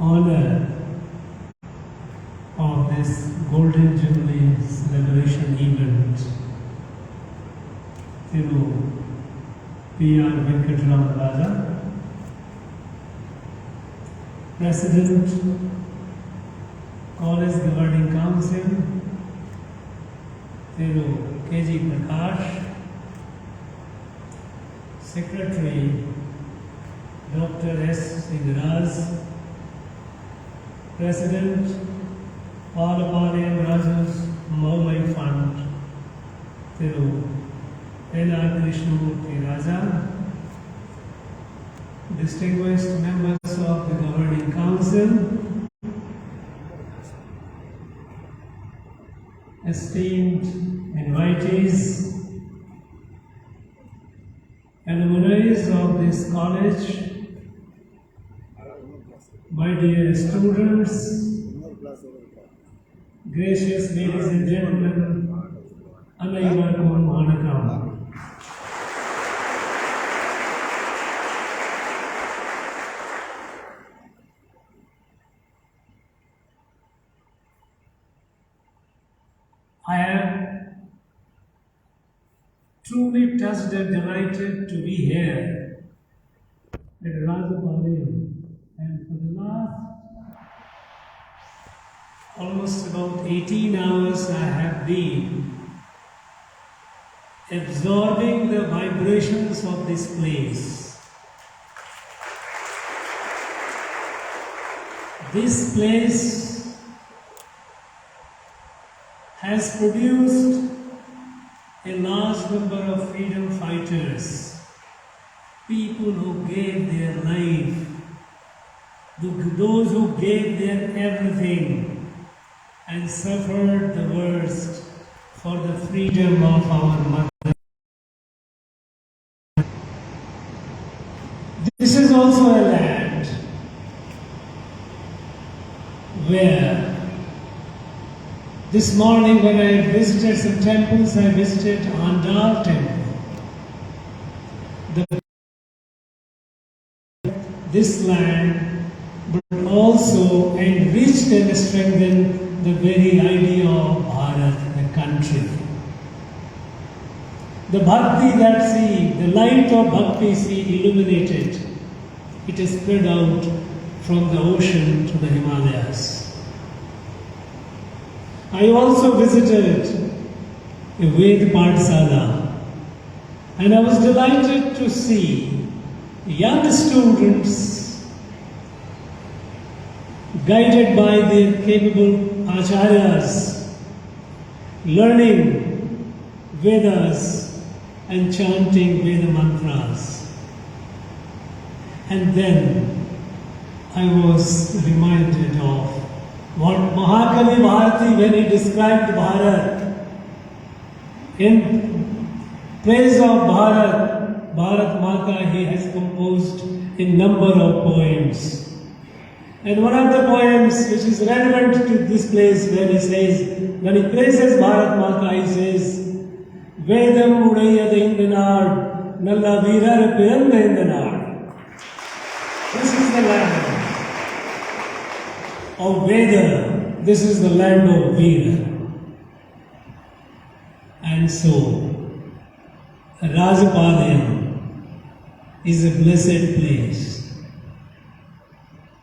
honor of this Golden Jubilee celebration event through P.R. Venkatramana Raja, President, College Governing Council, through K.G. Prakash, Secretary Dr. S. Singhraj, President Palapalayam Raju's Maulai Fund, through N.R. Krishnamurthy Raja, distinguished members of the Governing Council, esteemed invitees, alumni of this college, my dear students, gracious ladies and gentlemen, Anaivarkum Vanakkam. I am truly touched and delighted to be here at Rajapalayam, and for the last almost about 18 hours I have been absorbing the vibrations of this place. This place has produced a large number of freedom fighters, people who gave their life, those who gave their everything and suffered the worst for the freedom of our mother. This is also a land where this morning when I visited some temples, I visited Andal temple. This land but also enriched and strengthened the very idea of Bharat, the country. The bhakti that sea, the light of bhakti sea illuminated, it is spread out from the ocean to the Himalayas. I also visited a Ved Pathsala, and I was delighted to see young students guided by their capable acharyas, learning Vedas and chanting Veda mantras. And then I was reminded of what Mahakavi Bharati, when he described Bharat, in praise of Bharat, Bharat Mata, he has composed a number of poems. And one of the poems which is relevant to this place, when he says, when he praises Bharat Mata, he says, Vedam Udayada Indanad, Nalla Virar Piranda Indanad. This is the land of Veda, this is the land of Veda. And so, Rajapalayam is a blessed place.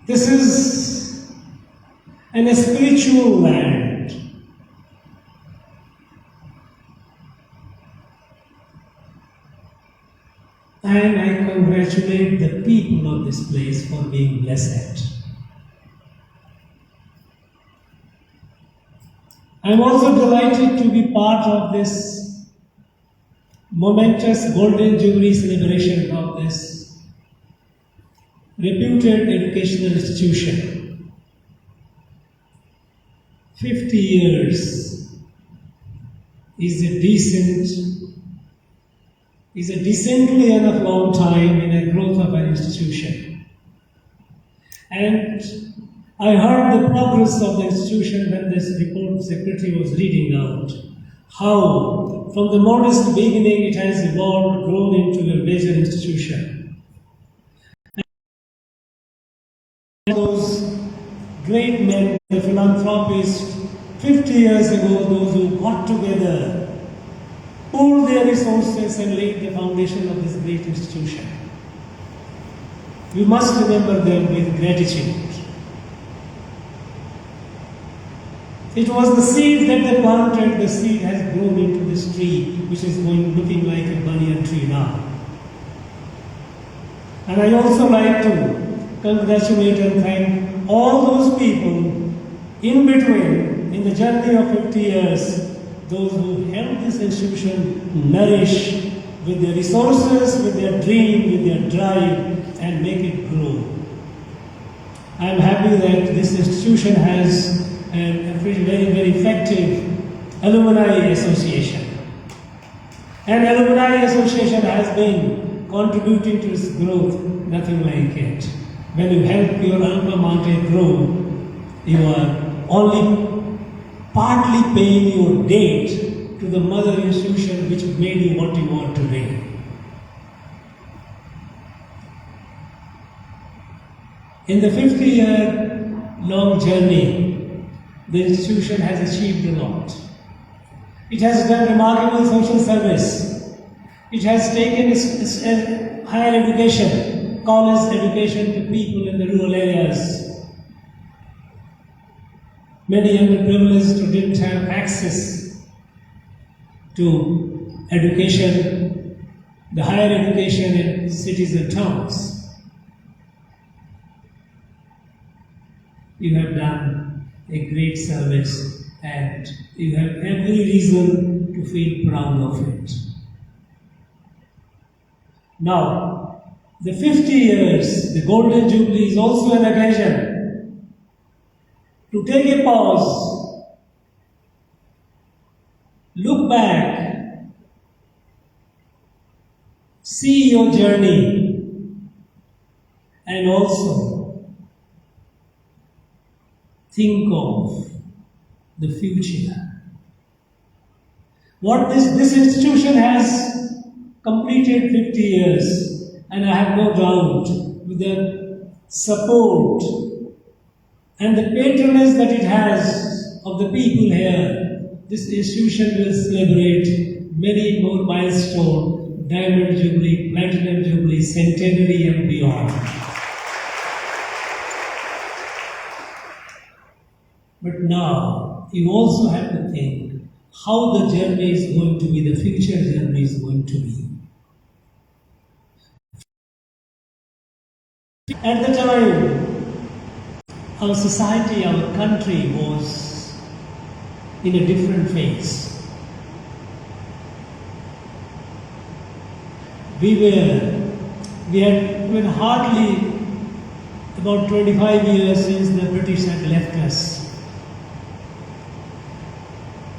This is a spiritual land. And I congratulate the people of this place for being blessed. I am also delighted to be part of this momentous Golden Jubilee celebration of this reputed educational institution. 50 years is a decently enough long time in a growth of an institution. And I heard the progress of the institution when this report secretary was reading out. How from the modest beginning it has evolved, grown into a major institution. And those great men, the philanthropists, 50 years ago, those who got together, pooled their resources and laid the foundation of this great institution. We must remember them with gratitude. It was the seed that they planted, the seed has grown into this tree, which is looking like a banyan tree now. And I also like to congratulate and thank all those people in between, in the journey of 50 years, those who helped this institution nourish with their resources, with their dream, with their drive, and make it grow. I am happy that this institution has a very, very effective alumni association. And alumni association has been contributing to its growth, nothing like it. When you help your alma mater grow, you are only partly paying your debt to the mother institution which made you what you are today. In the 50-year long journey, the institution has achieved a lot. It has done remarkable social service. It has taken higher education, college education to people in the rural areas. Many underprivileged who didn't have access to education, the higher education in cities and towns. You have done a great service and you have every reason to feel proud of it. Now, the 50 years, the Golden Jubilee is also an occasion to take a pause, look back, see your journey, and also think of the future. What this institution has completed 50 years, and I have no doubt with the support and the patronage that it has of the people here, this institution will celebrate many more milestones, Diamond Jubilee, Platinum Jubilee, Centenary and beyond. But now, you also have to think how the journey is going to be, the future journey is going to be. At the time, our society, our country was in a different phase. We had hardly about 25 years since the British had left us.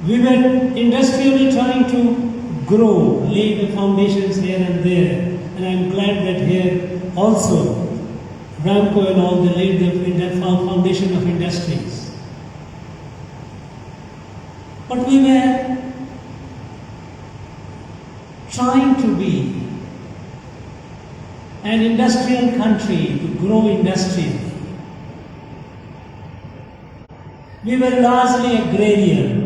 We were industrially trying to grow, lay the foundations here and there, and I'm glad that here also Ramco and all, they laid the foundation of industries. But we were trying to be an industrial country, to grow industrially. We were largely agrarian.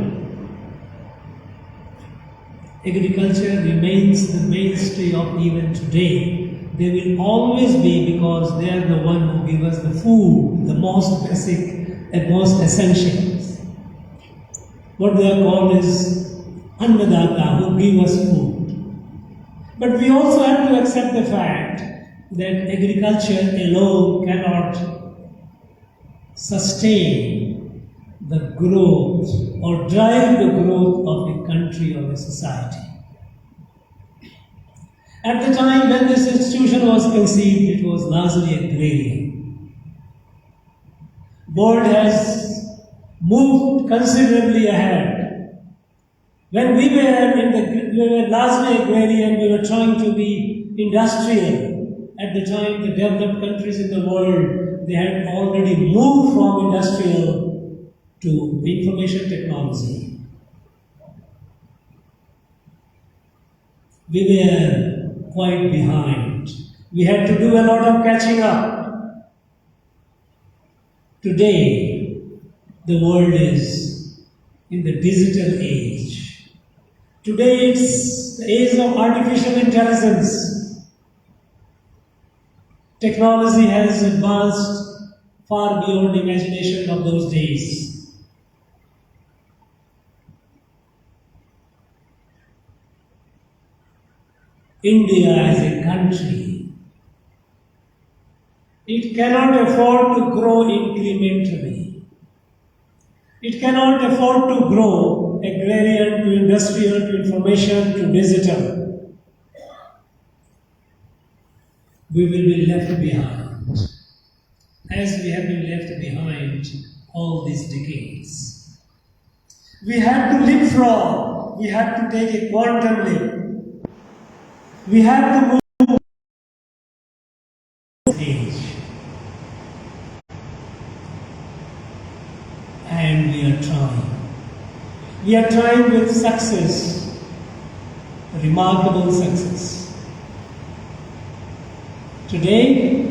Agriculture remains the mainstay of even today. They will always be, because they are the one who give us the food, the most basic and most essentials. What they are called is Annadata, who give us food. But we also have to accept the fact that agriculture alone cannot sustain the growth or drive the growth of a country or a society. At the time when this institution was conceived, it was largely agrarian. World has moved considerably ahead. When we were largely agrarian, we were trying to be industrial. At the time, the developed countries in the world, they had already moved from industrial to information technology. We were quite behind. We had to do a lot of catching up Today, the world is in the digital age. Today, it's the age of artificial intelligence. Technology has advanced far beyond imagination of those days. India as a country, it cannot afford to grow incrementally. It cannot afford to grow agrarian to industrial to information to digital. We will be left behind, as we have been left behind all these decades. We have to leapfrog. We have to take a quantum leap. We have to move age. And we are trying. We are trying with success, remarkable success. Today,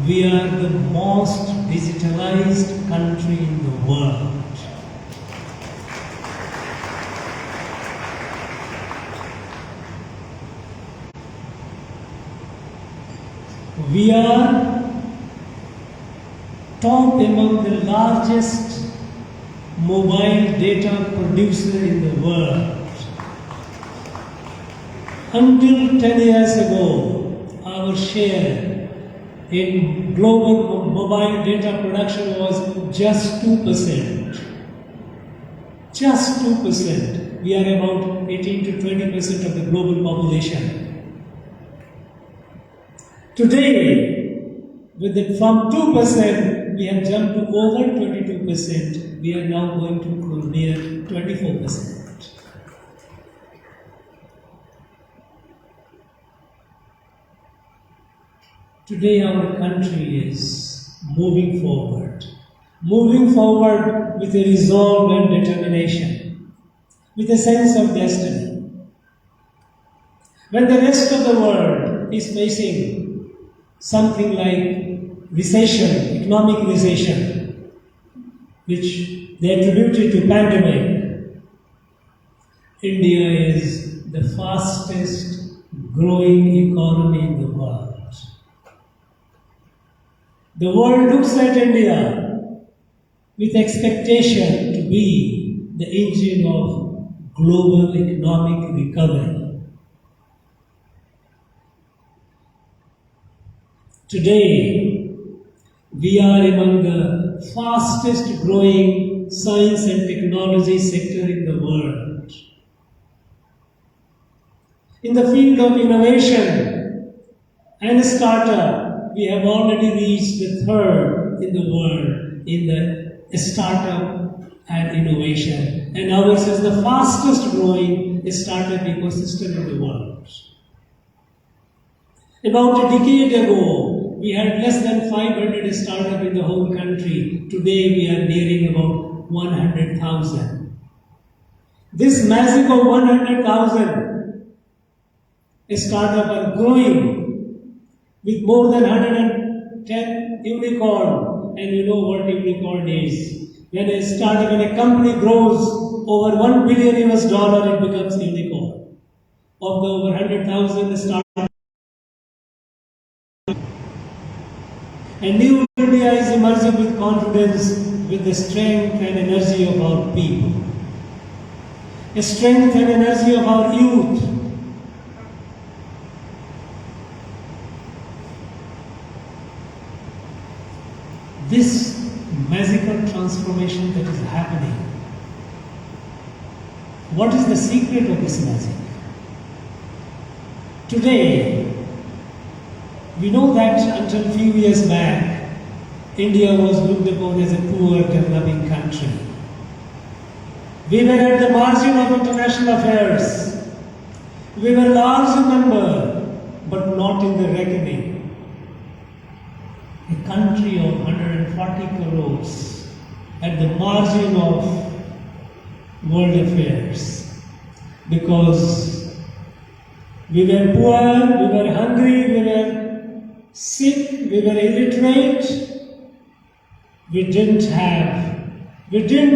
we are the most digitalized country in the world. We are top among the largest mobile data producer in the world. Until 10 years ago, our share in global mobile data production was just 2%. Just 2%. We are about 18 to 20% of the global population. Today, from 2%, we have jumped to over 22%. We are now going to near 24%. Today, our country is moving forward with a resolve and determination, with a sense of destiny. When the rest of the world is facing something like recession, economic recession, which they attributed to pandemic, India is the fastest growing economy in the world. The world looks at India with expectation to be the engine of global economic recovery. Today, we are among the fastest growing science and technology sector in the world. In the field of innovation and startup, we have already reached the third in the world in the startup and innovation. And ours is the fastest growing startup ecosystem in the world. About a decade ago, we had less than 500 startups in the whole country. Today we are nearing about 100,000. This magic of 100,000 startups are growing with more than 110 unicorn. And you know what unicorn is. When a company grows over $1 billion US, it becomes unicorn. Of the over 100,000 startups, and new India is emerging with confidence, with the strength and energy of our people, the strength and energy of our youth. This magical transformation that is happening, what is the secret of this magic? Today, we know that until a few years back, India was looked upon as a poor developing country. We were at the margin of international affairs. We were large in number, but not in the reckoning. A country of 140 crores at the margin of world affairs, because we were poor, we were hungry, we were sick, we were illiterate, we didn't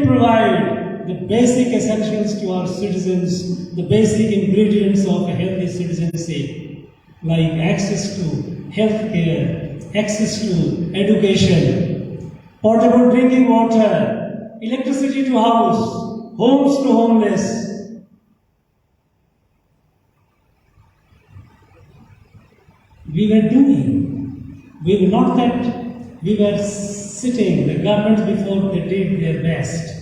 provide the basic essentials to our citizens, the basic ingredients of a healthy citizenship, like access to health care, access to education, potable drinking water, electricity to house, homes to homeless. We were doing. We were not that we were sitting, the government before they did their best.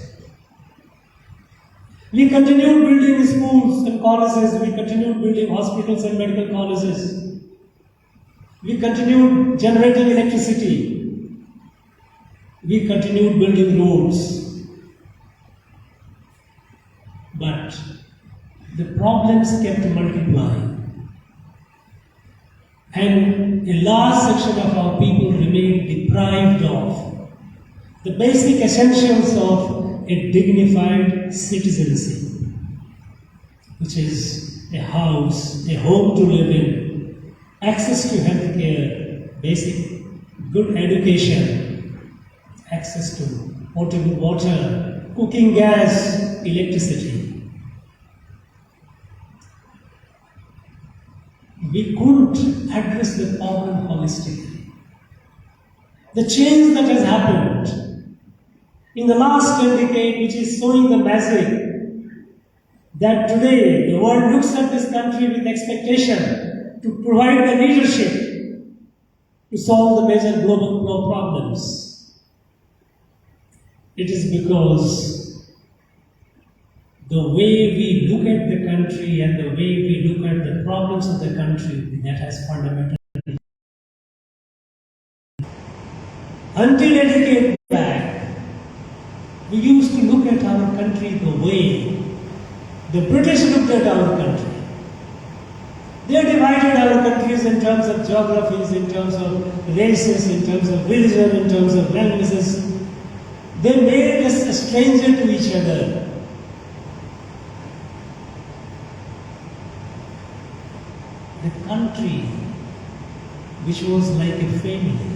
We continued building schools and colleges, we continued building hospitals and medical colleges. We continued generating electricity. We continued building roads. But the problems kept multiplying. And a large section of our people remained deprived of the basic essentials of a dignified citizenship, which is a house, a home to live in, access to health care, basic good education, access to potable water, cooking gas, electricity. We couldn't address the problem holistically. The change that has happened in the last 10 decades, which is showing the magic that today the world looks at this country with expectation to provide the leadership to solve the major global problems. It is because the way we look at the country and the way we look at the problems of the country, that has fundamental. Until a decade back, we used to look at our country the way the British looked at our country. They divided our countries in terms of geographies, in terms of races, in terms of religion, in terms of languages. They made us a stranger to each other. The country which was like a family.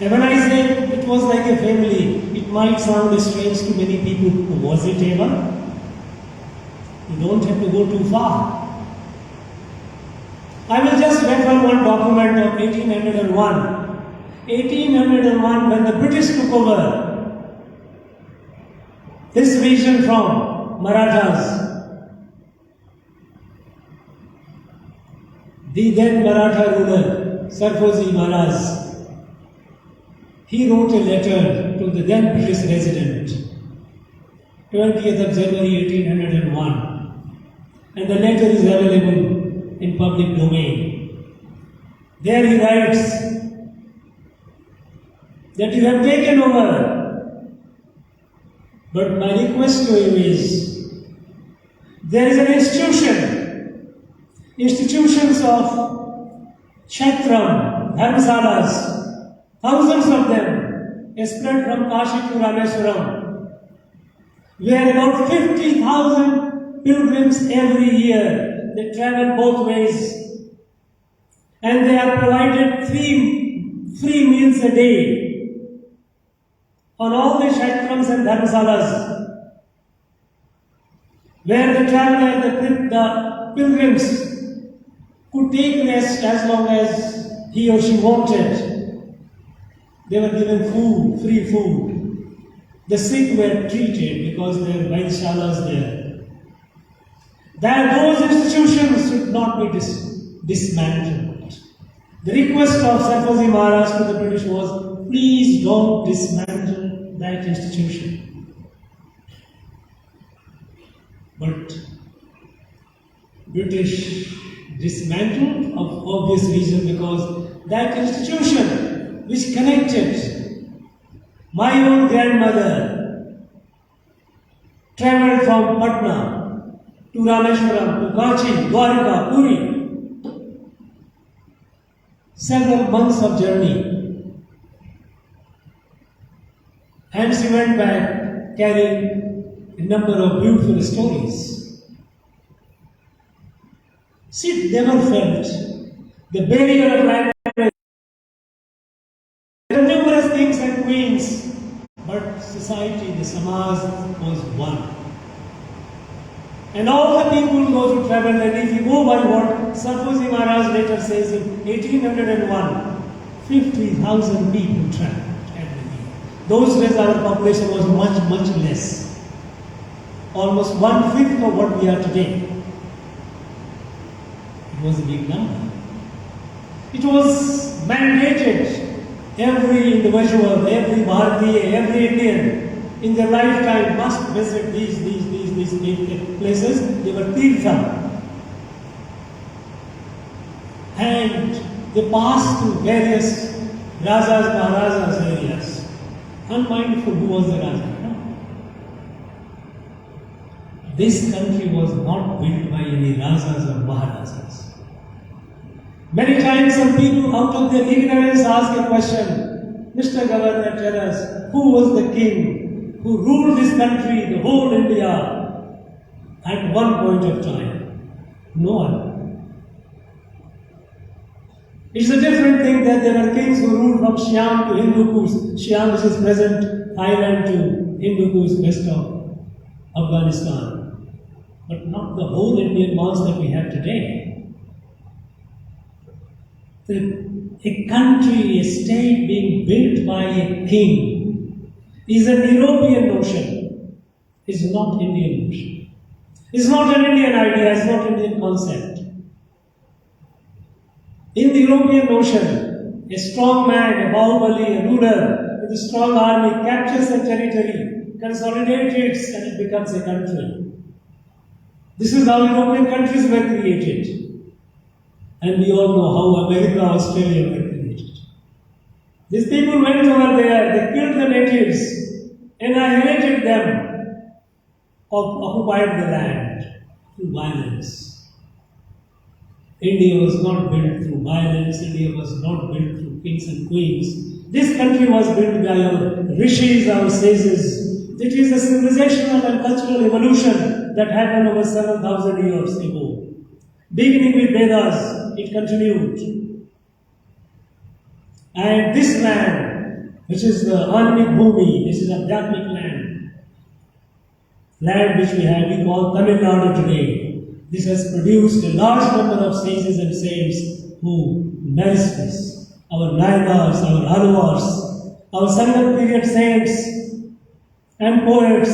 And when I say it was like a family, it might sound strange to many people. Was it ever? You don't have to go too far. I will just refer one document of 1801. 1801, when the British took over this region from Marathas, the then Maratha ruler, Sarfozi Maharaj, he wrote a letter to the then British resident, 20th of January 1801, and the letter is available in public domain. There he writes that you have taken over, but my request to you is, there is an institutions of Kshetram, Dharmasalas, thousands of them, spread from Kashi to Rameswaram, where about 50,000 pilgrims every year, they travel both ways, and they are provided free meals a day on all the Kshetrams and Dharmasalas, where the traveler, the pilgrims, could take rest as long as he or she wanted. They were given food, free food. The sick were treated because there were Vaidyasalas there. That those institutions should not be dismantled. The request of Sarfozi Maharaj to the British was, please don't dismantle that institution. But British dismantled of obvious reason, because that institution which connected my own grandmother traveled from Patna to Rameshwaram, to Kachi, Dwarka, Puri, several months of journey, and she went back carrying a number of beautiful stories. She never felt the barrier of language. There are numerous kings and queens, but society, the Samaj, was one. And all the people go to travel, and if you go by what Sarkozy Maharaj later says in 1801, 50,000 people traveled every year. Those days our population was much, much less. Almost 1/5 of what we are today. It was a big number. It was mandated. Every individual, every Bharatiya, every Indian in their lifetime must visit these places. They were Tirtha. And they passed through various Rajas, Maharajas areas. Unmindful who was the Raja. No. This country was not built by any Rajas or Maharajas. Many times some people out of their ignorance ask a question, Mr. Governor, tell us, who was the king who ruled this country, the whole India, at one point of time? No one. It's a different thing that there were kings who ruled from Siam to Hindu Kush. Siam, which is present Thailand, to Hindu Kush, west of Afghanistan. But not the whole Indian mass that we have today. A country, a state being built by a king is an European notion, is not Indian notion. It's not an Indian idea, it's not an Indian concept. In the European notion, a strong man, a Bahubali, a ruler with a strong army captures a territory, consolidates, and it becomes a country. This is how European countries were created. And we all know how America, Australia were created. These people went over there, they killed the natives, annihilated them, occupied the land through violence. India was not built through violence, India was not built through kings and queens. This country was built by our rishis, our sages. It is a civilizational and cultural evolution that happened over 7,000 years ago. Beginning with Vedas, it continued. And this land, which is the Anmik Bhumi, this is a Adhyatmic land which we call Tamil Nadu today. This has produced a large number of sages and saints who nourish this. Our Nayadas, our Alvars, our Sangat period saints and poets,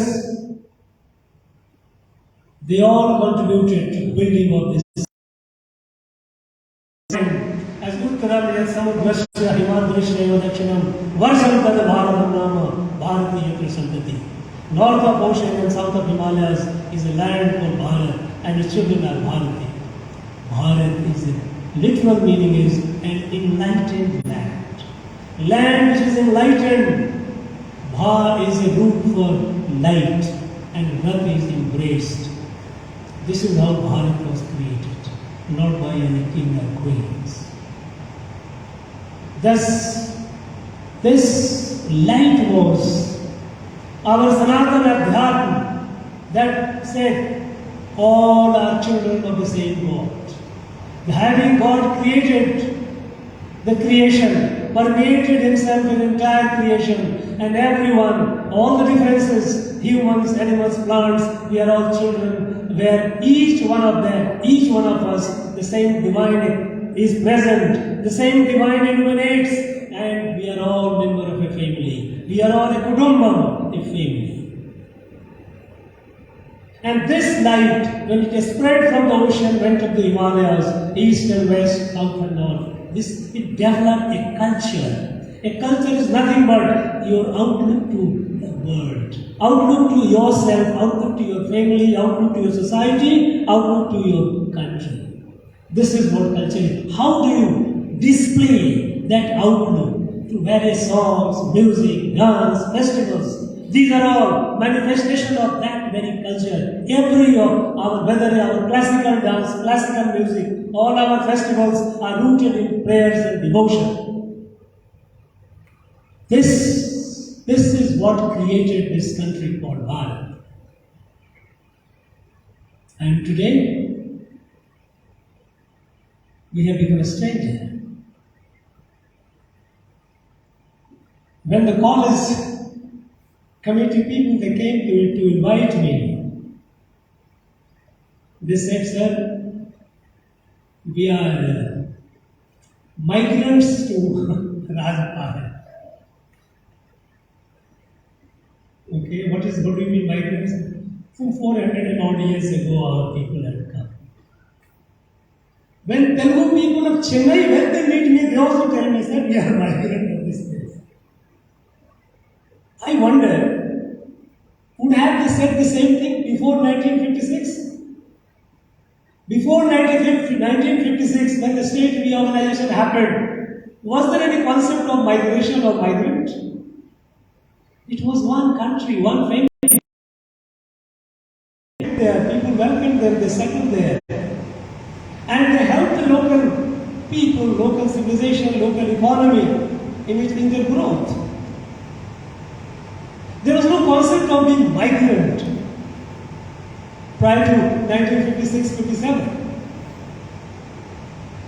they all contributed to the building of this. As Uttaram yat samudrasya himadrisya dakshinam varsham tad bharatam nama bharatiya prasantati. North of ocean and south of Himalayas is a land called Bharat, and its children are Bharati. Bharat is a literal meaning is an enlightened land. Land which is enlightened. Bha is a root for light, and Rat is embraced. This is how Bharat was created, not by any king or queens. Thus, this light was our Sanatana Adhyatma that said all are children of the same God. Having God created the creation, permeated himself in entire creation, and everyone, all the differences, humans, animals, plants, we are all children, where each one of them, each one of us, the same divine is present, the same divine illuminates, and we are all members of a family. We are all a kudumbam, a family. And this light, when it is spread from the ocean, went up the Himalayas, east and west, south and north. It developed a culture. A culture is nothing but your outlook to the world, outlook to yourself, outlook to your family, outlook to your society, outlook to your country. This is what culture is. How do you display that outlook through various songs, music, dance, festivals? These are all manifestations of that very culture. Every of our, whether our classical dance, classical music, all our festivals are rooted in prayers and devotion. This is what created this country called Bharat. And today, we have become a stranger. When the college committee people, they came to invite me, they said, sir, we are migrants to Rajasthan. Okay, what do you mean migrants? From 400 and odd years ago, our people have come. When Telugu people of Chennai, when they meet me, they also tell me, sir, we are migrants of this place. I wonder, would have they said the same thing before 1956? Before 1956, when the state reorganization happened, was there any concept of migration or migrant? It was one country, one family. There, people welcomed them, they settled there. And they helped the local people, local civilization, local economy in their growth. There was no concept of being migrant prior to 1956-57.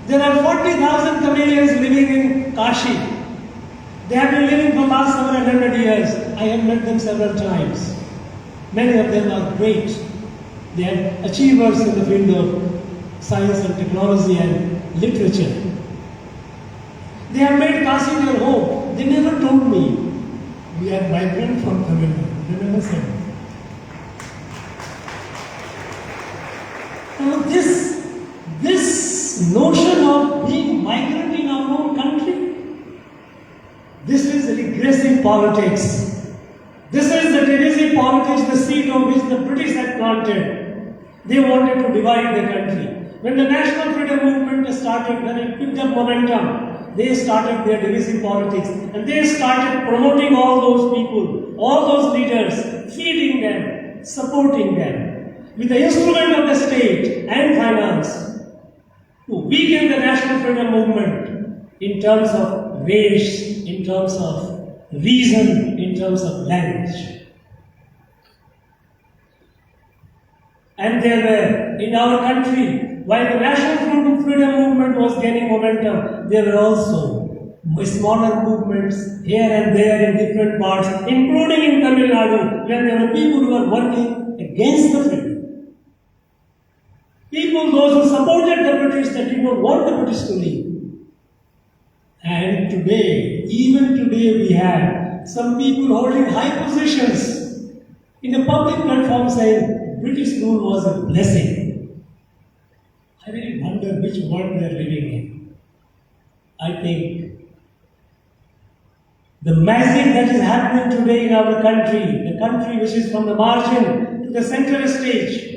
There are 40,000 Tamilians living in Kashi. They have been living for the last several hundred years. I have met them several times. Many of them are great. They are achievers in the field of science and technology and literature. They have made Kashi their home. They never told me, we are migrant from Tamil Nadu. They never said. Now this notion of being migrant in our own country, this is regressive politics. This is the divisive politics, the seed on which the British had planted. They wanted to divide the country. When the National Freedom Movement started, when it picked up momentum, they started their divisive politics and they started promoting all those people, all those leaders, feeding them, supporting them with the instrument of the state and finance to weaken the National Freedom Movement in terms of race, in terms of reason, in terms of language. And there were, in our country, while the National Freedom Movement was gaining momentum, there were also smaller movements here and there in different parts, including in Tamil Nadu, where there were people who were working against the freedom. People, those who supported the British, that did not want the British to leave. And today, even today, we have some people holding high positions in the public platform saying British rule was a blessing. I really wonder which world they are living in. I think the magic that is happening today in our country, the country which is from the margin to the central stage,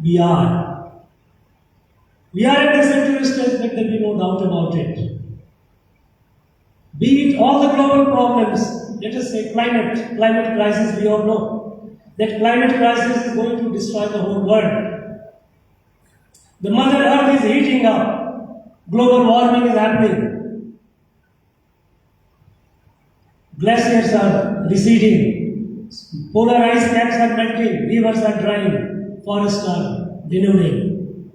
we are at the central stage, let there be no doubt about it. Be it all the global problems, let us say climate crisis, we all know that climate crisis is going to destroy the whole world. The Mother Earth is heating up. Global warming is happening. Glaciers are receding. Polar ice caps are melting. Rivers are drying. Forests are denuding.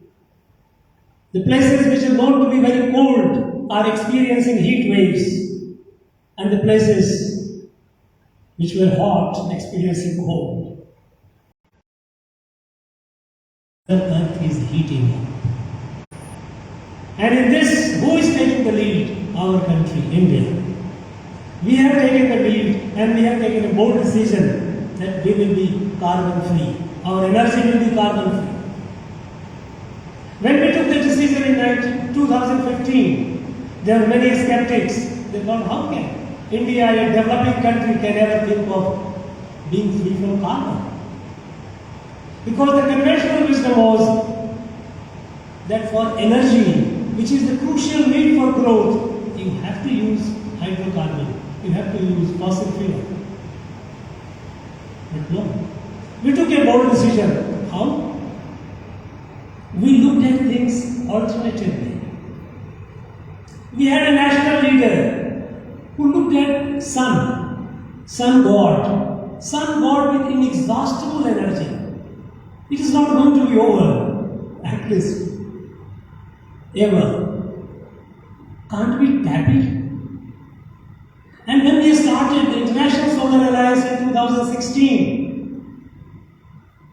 The places which are known to be very cold are experiencing heat waves. And the places which were hot experiencing cold. The earth is heating up. And in this, who is taking the lead? Our country, India. We have taken the lead and we have taken a bold decision that we will be carbon free. Our energy will be carbon free. When we took the decision in 2015, there were many skeptics. They thought, how can India, a developing country, can ever think of being free from carbon? Because the conventional wisdom was that for energy, which is the crucial need for growth, you have to use hydrocarbon, you have to use fossil fuel. But no. We took a bold decision. How? We looked at things alternatively. We had a national leader who looked at sun god with inexhaustible energy. It is not going to be over, at least. ever. Can't we tap it? And when we started the International Solar Alliance in 2016,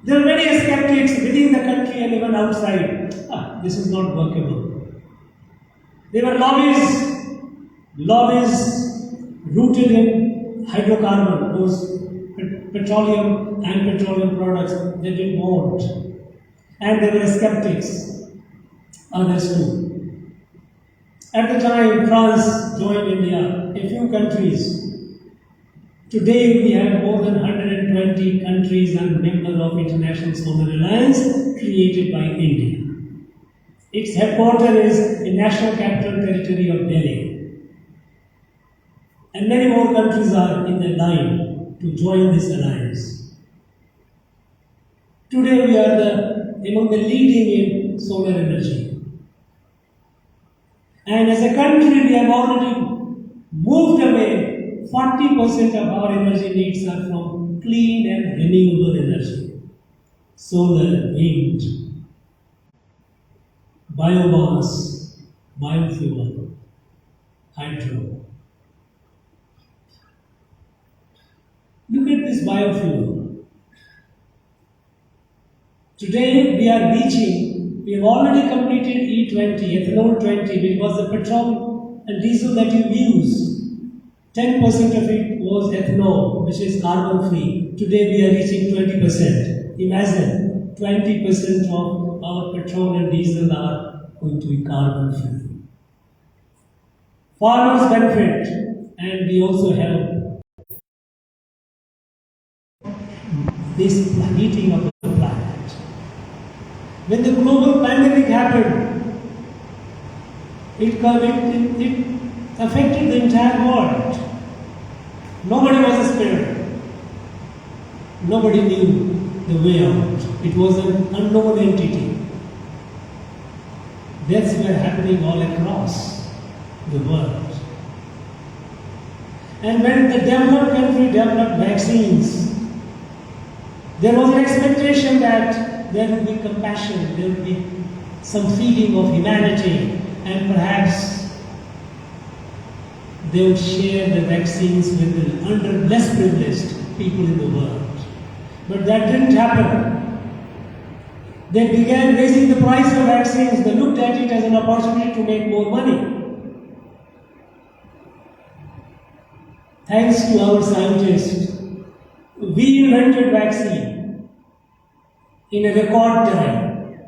there were many skeptics within the country and even outside. This is not workable. There were lobbies rooted in hydrocarbon, those petroleum and petroleum products they didn't want. And there were skeptics, others too. At the time, France joined India, a few countries. Today, we have more than 120 countries and members of International Solar Alliance created by India. Its headquarters is in National Capital Territory of Delhi. And many more countries are in the line to join this alliance. Today, we are among the leading in solar energy. And as a country, we have already moved away. 40% of our energy needs are from clean and renewable energy. Solar, wind, biomass, biofuel, hydro. Look at this biofuel. Today we have already completed E20, ethanol 20, which was the petrol and diesel that you use. 10% of it was ethanol, which is carbon free. Today we are reaching 20%. Imagine 20% of our petrol and diesel are going to be carbon free. Farmers benefit, and we also help this heating of the planet. When the global pandemic happened, it affected the entire world. Nobody was spared. Nobody knew the way out. It was an unknown entity. Deaths were happening all across the world. And when the developed country developed vaccines, there was an expectation that there would be compassion, there would be some feeling of humanity, and perhaps they would share the vaccines with the less privileged people in the world. But that didn't happen. They began raising the price of vaccines. They looked at it as an opportunity to make more money. Thanks to our scientists, we invented vaccine in a record time.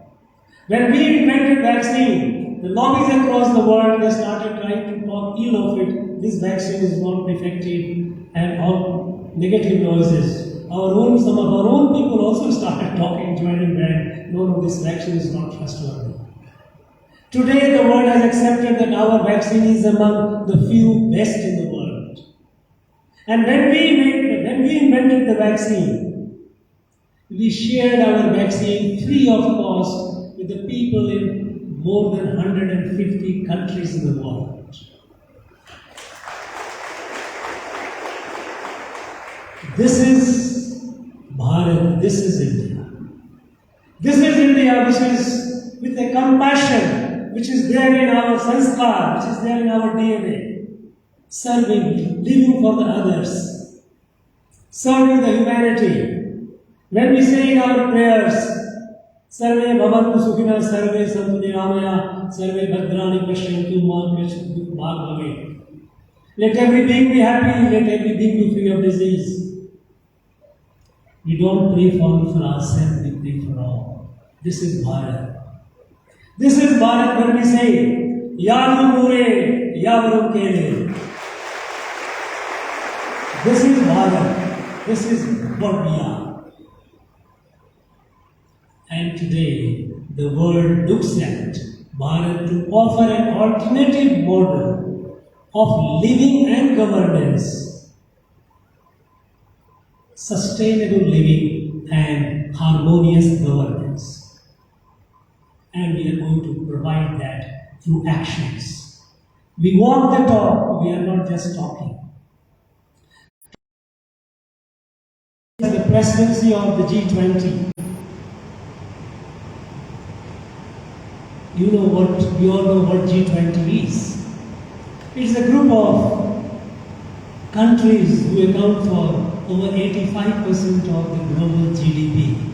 When we invented vaccine, the lobbies across the world, they started trying to talk ill of it. This vaccine is not effective, and all negative noises. Some of our own people also started talking joint in bed. No, this vaccine is not trustworthy. Today, the world has accepted that our vaccine is among the few best in the world. And when we invented the vaccine, we shared our vaccine free of cost with the people in more than 150 countries in the world. This is Bharat, this is India. This is India which is with a compassion which is there in our sanskar, which is there in our DNA. Serving, living for the others, serving the humanity. When we say in our prayers, Sarve Bhavantu Sukhina, Sarve Santu Niramaya, Sarve Bhadrani Pashyantu Ma Keshtu Bhagavate. Let every being be happy, let every being be free of disease. We don't pray for ourselves, we pray for all. This is Bharat. This is Bharat when we say, Yaru Mure, Yaru Kele. This is Bharat. This is what we are. And today, the world looks at Bharat to offer an alternative model of living and governance. Sustainable living and harmonious governance. And we are going to provide that through actions. We walk the talk, we are not just talking. The presidency of the G20. we all know what G20 is. It's a group of countries who account for over 85% of the global GDP.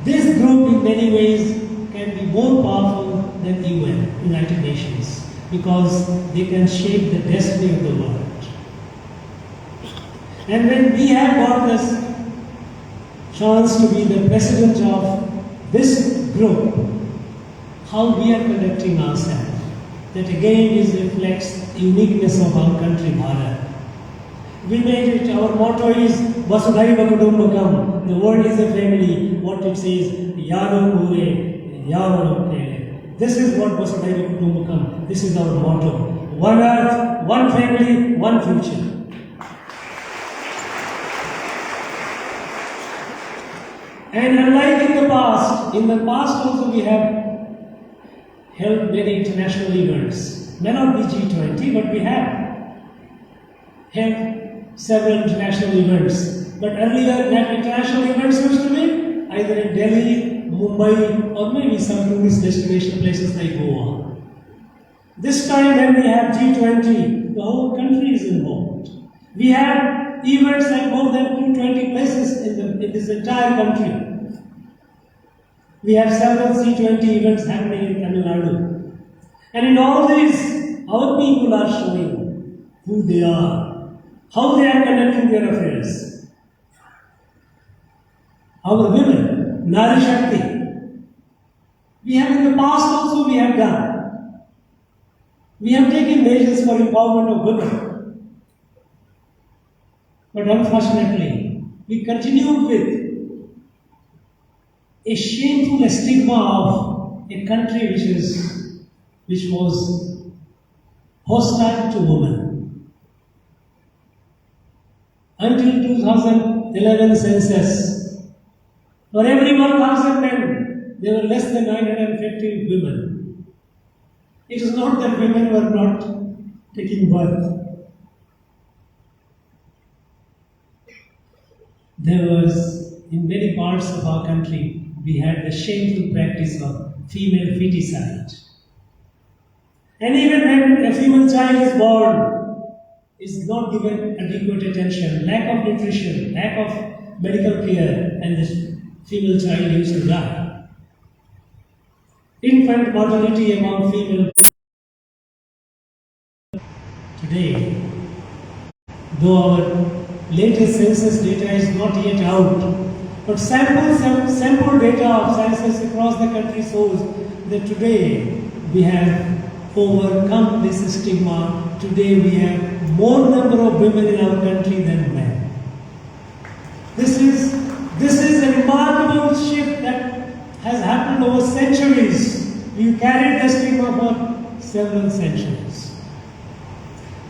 This group in many ways can be more powerful than UN, United Nations, because they can shape the destiny of the world. And when we have got this chance to be the president of this group, how we are conducting ourselves, that again reflects the uniqueness of our country, Bharat. We made it, our motto is Vasudhaiva Kutumbakam, the world is a family. What it says, Yaro Mure, Yaro Kere. This is what Vasudhaiva Kutumbakam, this is our motto. One earth, one family, one future. And unlike in the past also we have held many international events. May not be G20, but we have held several international events. But earlier that international events used to be either in Delhi, Mumbai, or maybe some tourist destination places like Goa. This time when we have G20, the whole country is involved. We have events at more than 220 places in this entire country. We have several G20 events happening in Tamil Nadu. And in all these, our people are showing who they are, how they are conducting their affairs. Our women, Nari Shakti, we have in the past also we have done. We have taken measures for empowerment of women. But unfortunately, we continue with a shameful stigma of a country which was hostile to women. Until 2011 census, for every 1,000 men, there were less than 950 women. It is not that women were not taking birth. There was, in many parts of our country, we had the shameful practice of female feticide. And even when a female child is born, is not given adequate attention, lack of nutrition, lack of medical care, and the female child used to die. Infant mortality among female today, though our latest census data is not yet out, but sample data of census across the country shows that today we have overcome this stigma. Today we have more number of women in our country than men. This is a remarkable shift that has happened over centuries. We carried the stigma for several centuries.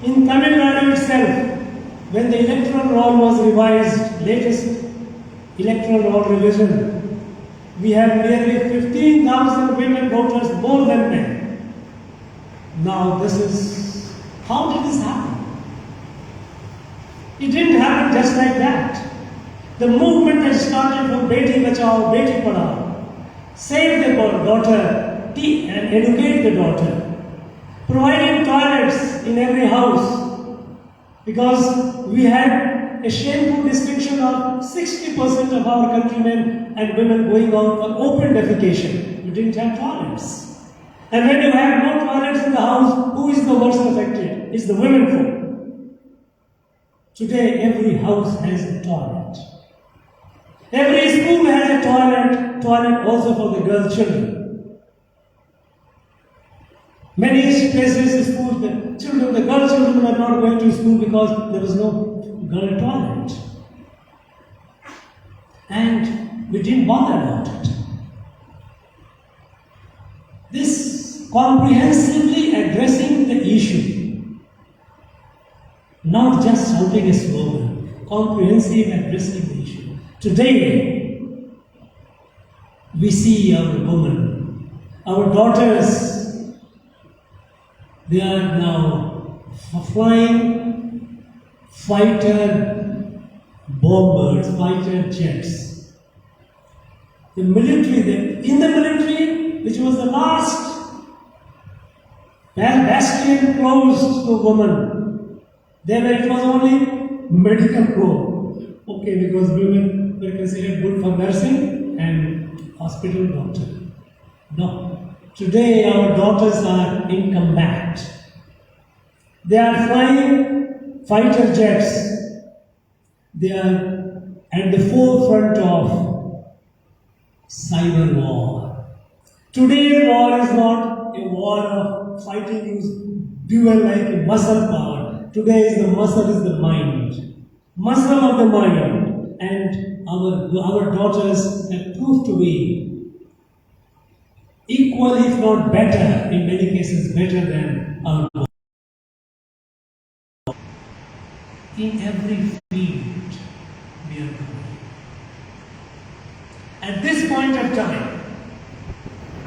In Tamil Nadu itself, when the electoral roll was revised, latest electoral roll revision, we have nearly 15,000 women voters more than men. Now how did this happen? It didn't happen just like that. The movement that started from Beti Bachao, Beti Padhao, save the daughter, and educate the daughter, providing toilets in every house, because we had a shameful distinction of 60% of our countrymen and women going out for open defecation. We didn't have toilets. And when you have no toilets in the house, who is the worst affected? It's the women folk. Today, every house has a toilet. Every school has a toilet also for the girl children. Many places, schools, the girl children were not going to school because there was no girl toilet. And we didn't bother about it. This comprehensively addressing the issue, not just shouting a slogan, comprehensive addressing the issue. Today, we see our women, our daughters, they are now flying fighter bombers, fighter jets. The military, in the military, which was the last bastion closed to women, there it was only medical corps. Okay, because women were considered good for nursing and hospital doctor. No. Today our daughters are in combat. They are flying fighter jets. They are at the forefront of cyber war. Today's war is not a war of fighting use duel like a muscle power. Today the muscle is the mind. Muscle of the mind. And our daughters have proved to be equal, if not better, in many cases better than our boys. In every field we are going. At this point of time,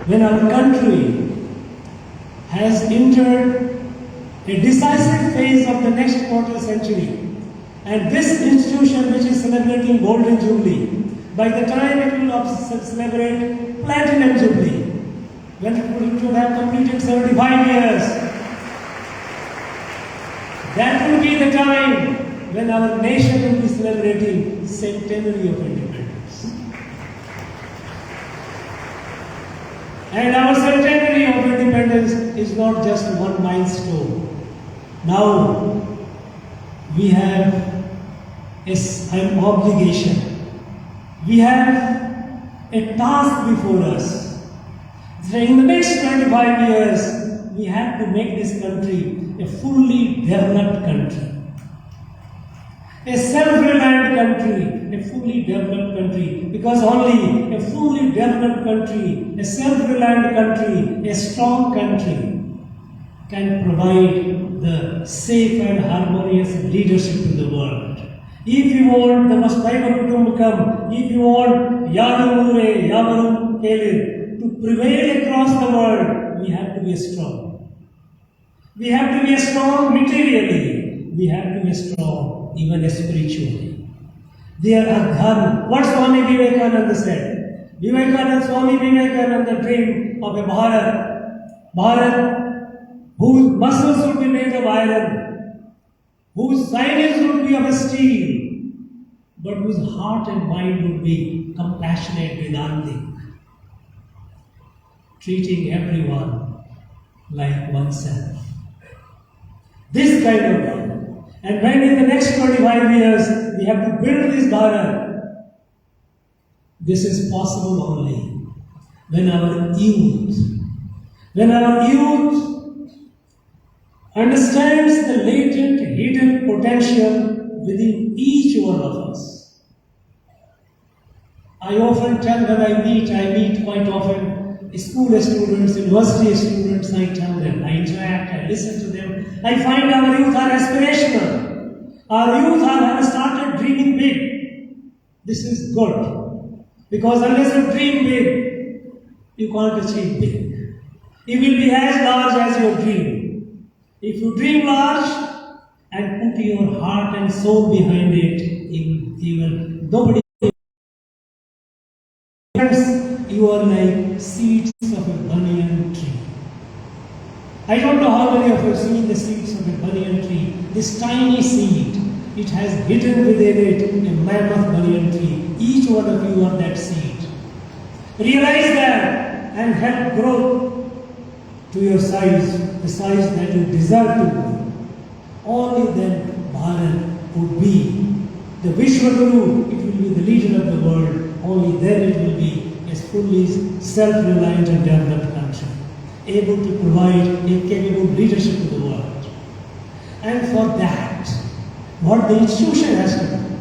when our country has entered a decisive phase of the next quarter century, and this institution which is celebrating Golden Jubilee, by the time it will celebrate Platinum Jubilee, when it would have completed 75 years, that will be the time when our nation will be celebrating centenary of independence. And our centenary of independence is not just one milestone. Now we have an obligation. We have a task before us. So in the next 25 years, we have to make this country a fully developed country. A self-reliant country, a fully developed country, because only a fully developed country, a self-reliant country, a strong country can provide the safe and harmonious leadership in the world. If you want the Mastaiva Kutumbakam, if you want Yadamure, Yavarum Kelir to prevail across the world, we have to be strong. We have to be strong materially. We have to be strong even spiritually. There are dharma. What Swami Vivekananda said? Swami Vivekananda dreamed of a Bharat whose muscles would be made of iron, whose sinews would be of steel, but whose heart and mind would be compassionate, Vedantic, treating everyone like oneself. This kind of life. And when in the next 25 years we have to build this Bharat, this is possible only when our youth understands the latent, hidden potential within each one of us. I often tell when I meet quite often school students, university students, I tell them, I interact, I listen to them. I find our youth are aspirational. Our youth have started dreaming big. This is good. Because unless you dream big, you can't achieve big. It will be as large as your dream. If you dream large and put your heart and soul behind it, nobody. You are like seeds of a banyan tree. I don't know how many of you have seen the seeds of a banyan tree. This tiny seed, it has hidden within it a mammoth banyan tree. Each one of you are that seed. Realize that and help grow to your size, the size that you deserve to be. Only then Bharat would be the Vishwaguru, it will be the leader of the world. Only then it will be a fully self-reliant and developed country, able to provide a capable leadership to the world. And for that, what the institution has to do.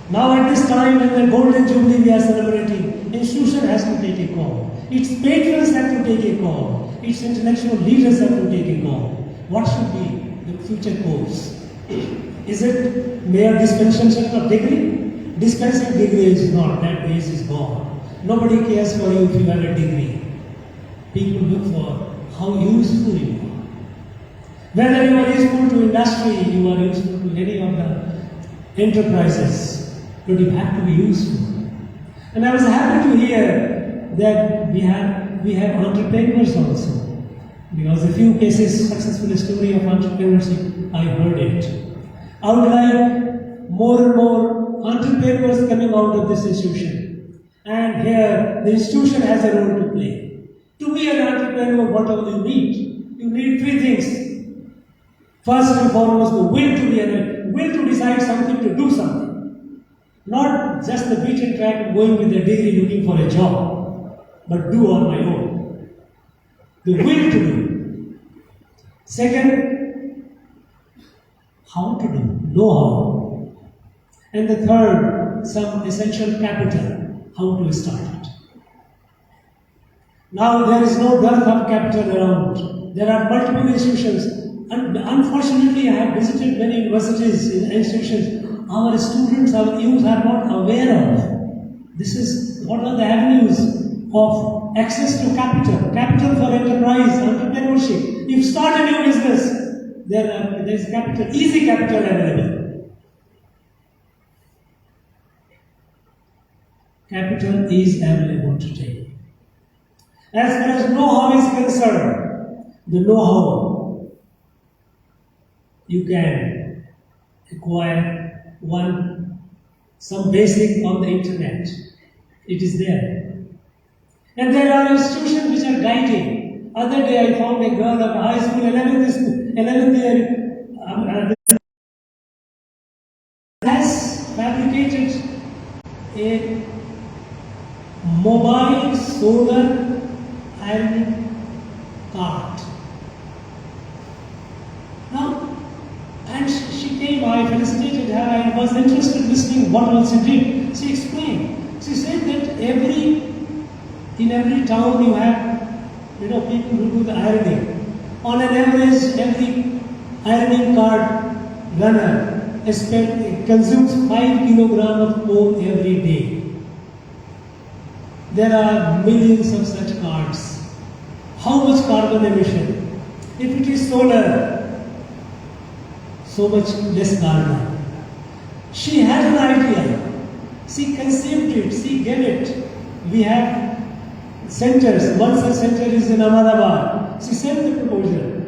Now at this time when the Golden Jubilee we are celebrating, institution has to take a call. Its patrons have to take a call. Its intellectual leaders have to take a call. What should be the future course? Is it mere dispensation of degree? Dispensing degree is not, that base is gone. Nobody cares for you if you have a degree. People look for how useful you are. Whether you are useful to industry, you are useful to any of the enterprises, but you have to be useful. And I was happy to hear that we have entrepreneurs also. Because a few cases, successful story of entrepreneurship, I heard it. I would like more and more entrepreneurs coming out of this institution. And here, the institution has a role to play. To be an entrepreneur, whatever you need three things. First and foremost, the will to decide something, to do something. Not just the beaten track of going with a degree looking for a job, but do on my own. The will to do. Second, how to do, know how. And the third, some essential capital, how to start it. Now there is no dearth of capital around. There are multiple institutions. And unfortunately, I have visited many universities and institutions. Our students, our youth are not aware of. This is what are the avenues of access to capital, capital for enterprise, entrepreneurship. If you start a new business, there is capital, easy capital available. Capital is available today. As far as know-how is concerned, the know-how you can acquire some basic on the internet. It is there. And there are institutions which are guiding. Other day I found a girl of high school, 11th year, has fabricated a mobile solar ironing cart. Now, and she came, I felicitated her, I was interested in listening what all she did. She explained. She said that in every town you have, people who do the ironing. On an average, every ironing cart runner consumes 5 kilograms of coal every day. There are millions of such carts. How much carbon emission? If it is solar, so much less carbon. She had an idea. She conceived it. She gave it. We have centers. One such center is in Ahmedabad. She sent the proposal.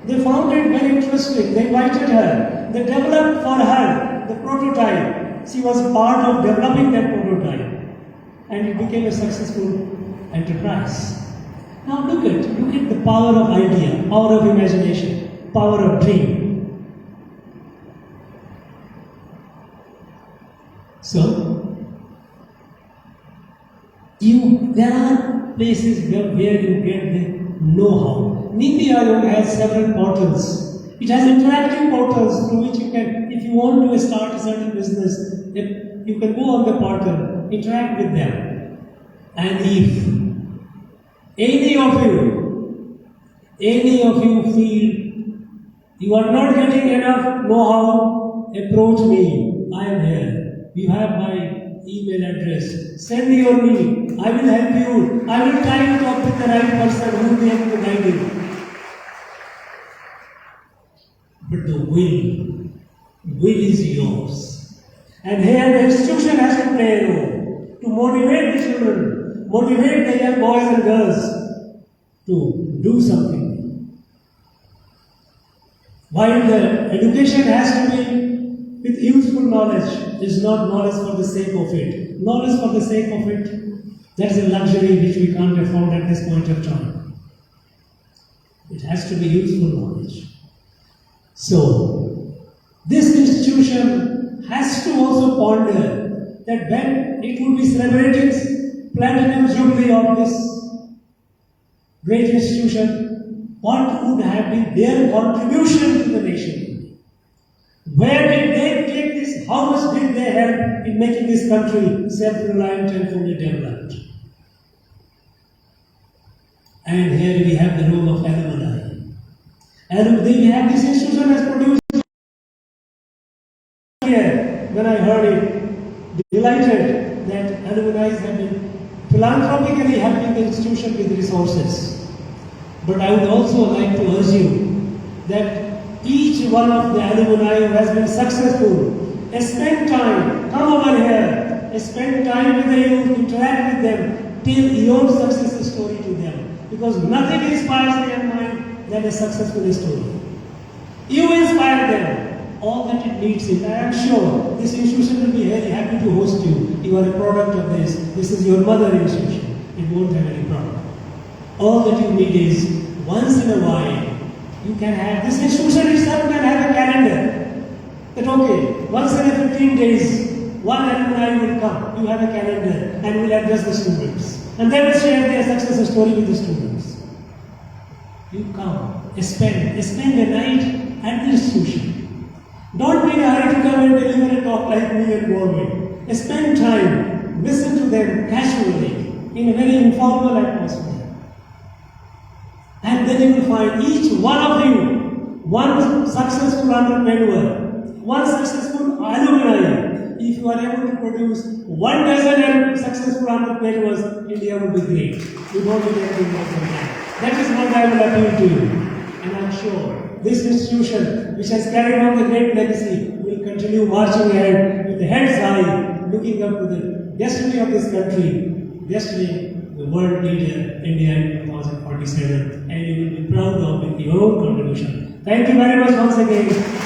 They found it very interesting. They invited her. They developed for her the prototype. She was part of developing that prototype. And it became a successful enterprise. Now look at the power of idea, power of imagination, power of dream. So, there are places where you get the know-how. Niti Aayog has several portals. It has interactive portals through which you can, if you want to start a certain business, you can go on the portal, interact with them. And if any of you feel you are not getting enough know-how, approach me. I am here. You have my email address. Send me your mail. I will help you. I will try to talk with the right person who will be able to guide you. But the will is yours. And here the institution has to play a role to motivate the children, motivate the young boys and girls to do something. While the education has to be with useful knowledge, is not knowledge for the sake of it. Knowledge for the sake of it, that is a luxury which we can't afford at this point of time. It has to be useful knowledge. So, this institution has to also ponder that when it would be celebrating platinum jubilee of this great institution, what would have been their contribution to the nation? Where did they take this? How much did they help in making this country self-reliant and fully developed? And here we have the role of alumni. And we have this institution has produced here, when I heard it, delighted that alumni have been philanthropically helping the institution with resources. But I would also like to urge you that each one of the alumni who has been successful, spend time, come over here, spend time with the youth, interact with them, tell your success story to them. Because nothing inspires their mind than a successful story. You inspire them. All that it needs is, I am sure this institution will be very happy to host you. You are a product of this. This is your mother institution. It won't have any problem. All that you need is, once in a while, you can have, this institution itself can have a calendar. That okay, once in 15 days, one alumni will come. You have a calendar and will address the students. And they will share their success story with the students. You come, spend a night at the institution. Don't be in a hurry to come and deliver a talk like me and go away. Spend time, listen to them casually, in a very informal atmosphere. And then you will find each one of you, one successful entrepreneur, one successful alumni. If you are able to produce 12 successful entrepreneurs, India will be great. You don't need anything more than that. That is what I will appeal to you. And I am sure this institution, which has carried on the great legacy, will continue marching ahead with the heads high, looking up to the destiny of this country, destiny, the world leader, India in 2047, and you will be proud of with your own contribution. Thank you very much once again.